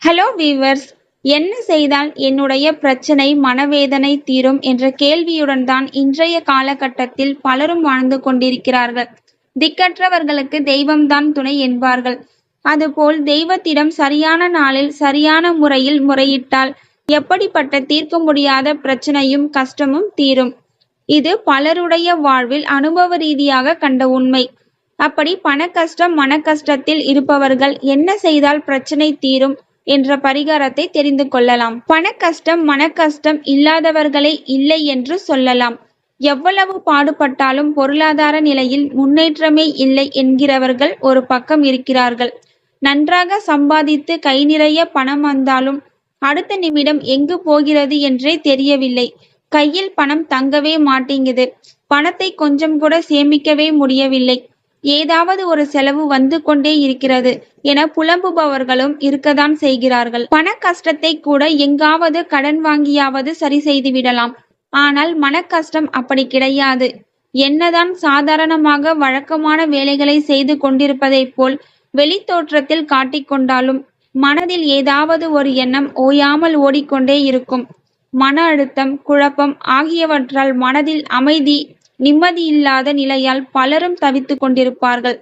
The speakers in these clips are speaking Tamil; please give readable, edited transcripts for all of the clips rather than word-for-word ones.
Hello viewers. என்ன செய்தால் என்னுடைய பிரச்சனை மனவேதனை தீரும் என்ற கேள்வியுடன் தான் இன்றைய காலகட்டத்தில் பலரும் வாழ்ந்து கொண்டிருக்கிறார்கள். திக்கற்றவர்களுக்கு தெய்வம்தான் துணை என்பார்கள். அதுபோல் தெய்வத்திடம் சரியான நாளில் சரியான முறையில் முறையிட்டால் எப்படிப்பட்ட தீர்க்க முடியாத பிரச்சனையும் கஷ்டமும் தீரும். இது பலருடைய வாழ்வில் அனுபவ ரீதியாக கண்ட உண்மை. அப்படி பண கஷ்டம் மன கஷ்டத்தில் இருப்பவர்கள் என்ன செய்தால் பிரச்சனை தீரும் என்ற பரிகாரத்தை தெரிந்து கொள்ளலாம். பண கஷ்டம் மன கஷ்டம் இல்லாதவர்களே இல்லை என்று சொல்லலாம். எவ்வளவு பாடுபட்டாலும் பொருளாதார நிலையில் முன்னேற்றமே இல்லை என்கிறவர்கள் ஒரு பக்கம் இருக்கிறார்கள். நன்றாக சம்பாதித்து கை நிறைய பணம் வந்தாலும் அடுத்த நிமிடம் எங்கு போகிறது என்றே தெரியவில்லை. கையில் பணம் தங்கவே மாட்டேங்குது. பணத்தை கொஞ்சம் கூட சேமிக்கவே முடியவில்லை. ஏதாவது ஒரு செலவு வந்து கொண்டே இருக்கிறது என புலம்புபவர்களும் இருக்கத்தான் செய்கிறார்கள். பண கஷ்டத்தை கூட எங்காவது கடன் வாங்கியாவது சரி செய்து விடலாம். ஆனால் மன கஷ்டம் அப்படி கிடையாது. என்னதான் சாதாரணமாக வழக்கமான வேலைகளை செய்து கொண்டிருப்பதைப் போல் வெளித்தோற்றத்தில் காட்டிக்கொண்டாலும் மனதில் ஏதாவது ஒரு எண்ணம் ஓயாமல் ஓடிக்கொண்டே இருக்கும். மன அழுத்தம், குழப்பம் ஆகியவற்றால் மனதில் அமைதி நிம்மதியில்லாத நிலையால் பலரும் தவித்துக் கொண்டிருப்பார்கள்.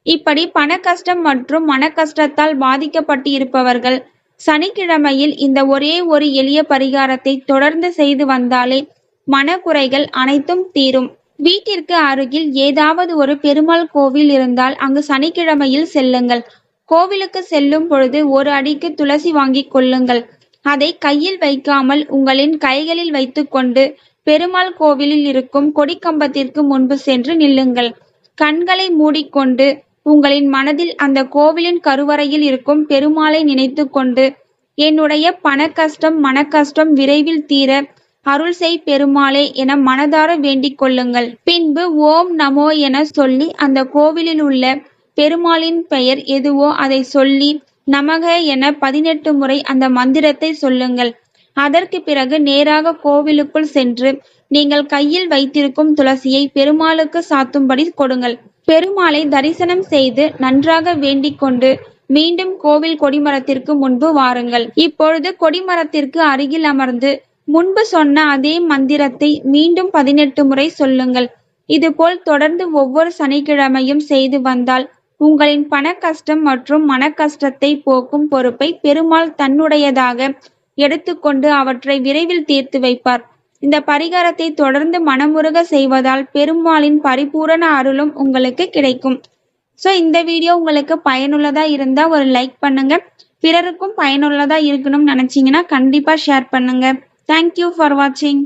இப்படி பண கஷ்டம் மற்றும் மன கஷ்டத்தால் பாதிக்கப்பட்டு இருப்பவர்கள் சனிக்கிழமையில் இந்த ஒரே ஒரு எளிய பரிகாரத்தை தொடர்ந்து செய்து வந்தாலே மனக்குறைகள் அனைத்தும் தீரும். வீட்டிற்கு அருகில் ஏதாவது ஒரு பெருமாள் கோவில் இருந்தால் அங்கு சனிக்கிழமையில் செல்லுங்கள். கோவிலுக்கு செல்லும் பொழுது ஒரு அடிக்கு துளசி வாங்கிக் கொள்ளுங்கள். அதை கையில் வைக்காமல் உங்களின் கைகளில் வைத்துக்கொண்டு பெருமாள் கோவிலில் இருக்கும் கொடிக்கம்பத்திற்கு முன்பு சென்று நில்லுங்கள். கண்களை மூடிக்கொண்டு உங்களின் மனதில் அந்த கோவிலின் கருவறையில் இருக்கும் பெருமாளை நினைத்து கொண்டு, என்னுடைய பண கஷ்டம் மன கஷ்டம் விரைவில் தீர அருள் செய் பெருமாளே என மனதார வேண்டிக் கொள்ளுங்கள். பின்பு ஓம் நமோ என சொல்லி அந்த கோவிலில் உள்ள பெருமாளின் பெயர் எதுவோ அதை சொல்லி நமக என 18 முறை அந்த மந்திரத்தை சொல்லுங்கள். அதற்கு பிறகு நேராக கோவிலுக்குள் சென்று நீங்கள் கையில் வைத்திருக்கும் துளசியை பெருமாளுக்கு சாத்தும்படி கொடுங்கள். பெருமாளை தரிசனம் செய்து நன்றாக வேண்டிக் கொண்டு மீண்டும் கோவில் கொடிமரத்திற்கு முன்பு வாருங்கள். இப்பொழுது கொடிமரத்திற்கு அருகில் அமர்ந்து முன்பு சொன்ன அதே மந்திரத்தை மீண்டும் 18 முறை சொல்லுங்கள். இதுபோல் தொடர்ந்து ஒவ்வொரு சனிக்கிழமையும் செய்து வந்தால் உங்களின் பண கஷ்டம் மற்றும் மன கஷ்டத்தை போக்கும் பொறுப்பை பெருமாள் தன்னுடையதாக எடுத்துக்கொண்டு அவற்றை விரைவில் தீர்த்து வைப்பார். இந்த பரிகாரத்தை தொடர்ந்து மனமுருக செய்வதால் பெருமாளின் பரிபூரண அருளும் உங்களுக்கு கிடைக்கும். ஸோ இந்த வீடியோ உங்களுக்கு பயனுள்ளதா இருந்தா ஒரு லைக் பண்ணுங்க. பிறருக்கும் பயனுள்ளதா இருக்கணும்னு நினைச்சீங்கன்னா கண்டிப்பா ஷேர் பண்ணுங்க. தேங்க்யூ ஃபார் வாட்சிங்.